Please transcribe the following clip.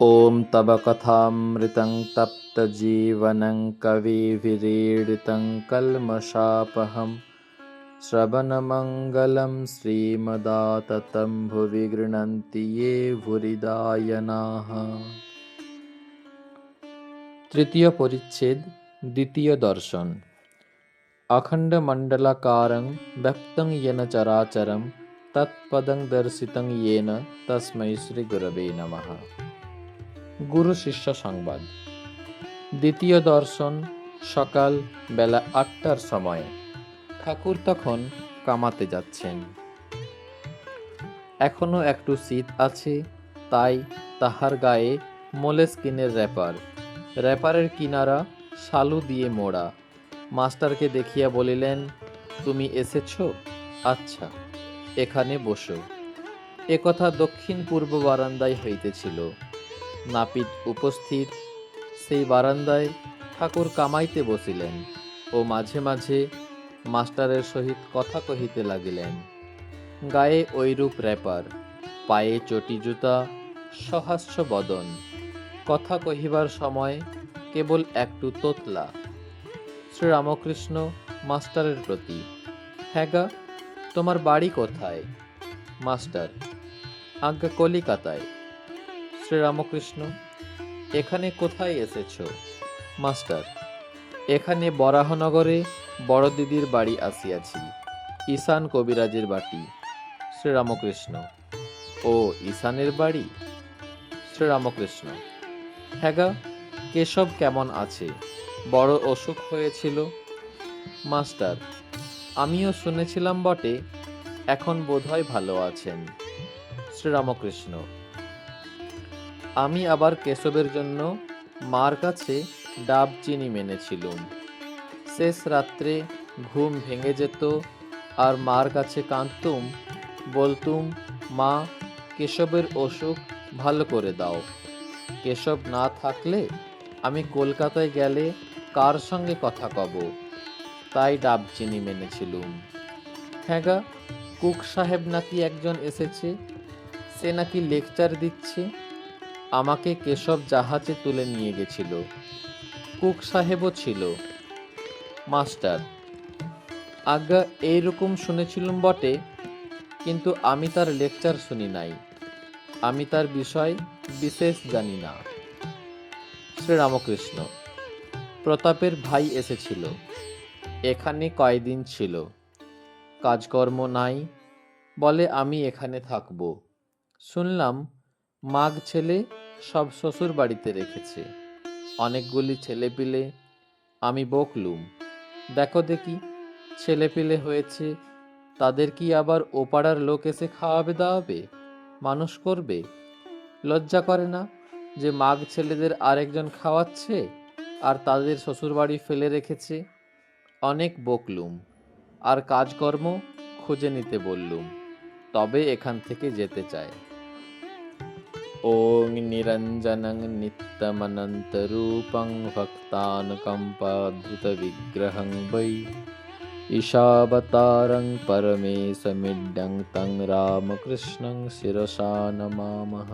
ॐ तव कथामृतं तप्तजीवनं कविभिरीडितं कल्मषापहं श्रवणमङ्गलं श्रीमदाततं भुवि गृह्णन्ति ये भूरिदायनाः। तृतीय परिच्छेद द्वितीय दर्शन। अखण्डमण्डलाकारं व्याप्तं येन चराचरं तत्पदं दर्शितं येन तस्मै श्रीगुरवे नमः। গুরু শিষ্য সংবাদ। দ্বিতীয় দর্শন সকাল বেলা ৮টার সময়। ঠাকুর তখন কামাতে যাচ্ছেন। এখনো একটু শীত আছে, তাই তাহার গায়ে মোলেস্কিনের র্যাপারের কিনারা শালু দিয়ে মোড়া। মাস্টারকে দেখিয়া বলিলেন, তুমি এসেছ? আচ্ছা, এখানে বসো। একথা দক্ষিণ পূর্ব বারান্দায় হইতেছিল। নাপিত উপস্থিত। সেই বারান্দায় ঠাকুর কামাইতে বসিলেন ও মাঝে মাঝে মাস্টারের সহিত কথা কহিতে লাগিলেন। গায়ে ঐরূপ র্যাপার, পায়ে চটি জুতা, সহাস্য বদন। কথা কহিবার সময় কেবল একটু তোতলা। শ্রীরামকৃষ্ণ মাস্টারের প্রতি, হ্যাঁ গা, তোমার বাড়ি কোথায়? মাস্টার, আজ্ঞা কলিকাতায়। শ্রীরামকৃষ্ণ, এখানে কোথায় এসেছ? মাস্টার, এখানে বরাহনগরে বড় দিদির বাড়ি আসিয়াছি, ঈশান কবিরাজের বাটি। শ্রীরামকৃষ্ণ, ও ঈশানের বাড়ি? শ্রীরামকৃষ্ণ, হ্যাঁ গা, কেশব কেমন আছে? বড় অসুখ হয়েছিল। মাস্টার, আমিও শুনেছিলাম বটে, এখন বোধহয় ভালো আছেন। শ্রীরামকৃষ্ণ, আমি আবার কেশবের জন্য মার কাছে ডাব চিনি মেনেছিলুম। শেষ রাত্রে ঘুম ভেঙে যেত আর মার কাছে কাঁদতুম, বলতুম, মা, কেশবের অসুখ ভালো করে দাও। কেশব না থাকলে আমি কলকাতায় গেলে কার সঙ্গে কথা কব? তাই ডাব চিনি মেনেছিলুম। হ্যাঁ গা, কুক সাহেব নাকি একজন এসেছে, সে নাকি লেকচার দিচ্ছে। আমাকে কেশব জাহাজে তুলে নিয়ে গেছিল। কুক সাহেবও ছিল। মাস্টার, আজ্ঞা এইরকম শুনেছিলুম বটে, কিন্তু আমি তার লেকচার শুনি নাই। আমি তার বিষয় বিশেষ জানি না। শ্রীরামকৃষ্ণ, প্রতাপের ভাই এসেছিল, এখানে কয়দিন ছিল। কাজকর্ম নাই, বলে আমি এখানে থাকব। শুনলাম মাগ ছেলে সব শ্বশুর বাড়িতে রেখেছে। অনেকগুলি ছেলেপিলে। আমি বকলুম, দেখো দেখি, ছেলেপিলে হয়েছে, তাদের কি আবার ওপাড়ার লোক এসে খাওয়াবে দাওয়াবে, মানুষ করবে? লজ্জা করে না যে মাগ ছেলেদের আরেকজন খাওয়াচ্ছে আর তাদের শ্বশুরবাড়ি ফেলে রেখেছে? অনেক বকলুম আর কাজকর্ম খুঁজে নিতে বললুম, তবে এখান থেকে যেতে চায়। ওং নিরঞ্জনং নিত্যমনন্তরূপং ভক্তানুকম্পাধৃতবিগ্রহং বৈ ঈশাবতারং পরমেশমিড্ডং তং রামকৃষ্ণং শিরসা নমামহ।